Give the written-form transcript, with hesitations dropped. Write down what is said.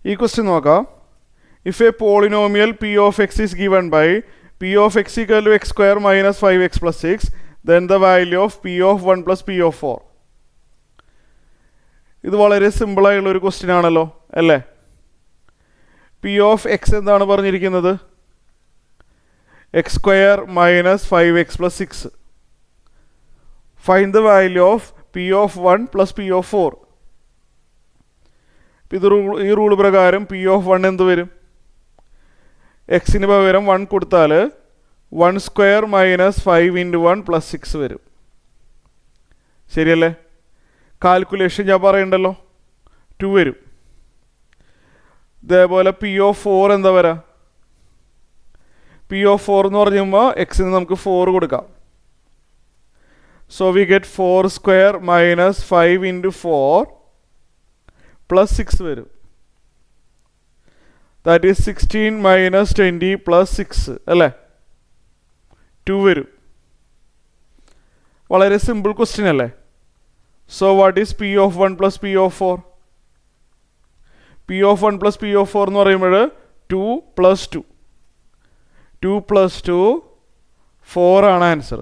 ഈ ക്വസ്റ്റ്യൻ നോക്കാം. If a polynomial P of X is given by P of X equal to X square minus 5x plus 6 then the value of P of 1 plus P of 4. ഇത് വളരെ സിമ്പിളായുള്ളൊരു question ആണല്ലോ അല്ലേ? P of X എന്താണ് പറഞ്ഞിരിക്കുന്നത്? X square minus 5x plus 6. Find the value of P of 1 plus P of 4. ഈ rule പ്രകാരം P of 1 എന്ത് വരും? എക്സിന് പകരം 1 കൊടുത്താൽ 1 സ്ക്വയർ മൈനസ് 5 ഇൻറ്റു 1 പ്ലസ് 6 വരും. ശരിയല്ലേ? കാൽക്കുലേഷൻ ഞാൻ പറയണ്ടല്ലോ, 2 വരും. ഇതേപോലെ പി ഓഫ് 4 എന്താ വരാ? പി ഓഫ് 4 എന്ന് പറയുമ്പോൾ എക്സിന് നമുക്ക് 4 കൊടുക്കാം. So we get 4 square minus 5 into 4 plus 6 വരും. ദാറ്റ് ഈസ് 16 മൈനസ് 20 പ്ലസ് 6 അല്ലേ? 2 വരും. വളരെ സിമ്പിൾ ക്വസ്റ്റ്യൻ അല്ലേ? So what is P of 1 plus P of 4? P of 1 plus P of 4 എന്ന് പറയുമ്പോൾ 2 പ്ലസ് 2 2 പ്ലസ് 2 4 ആണ് ആൻസർ.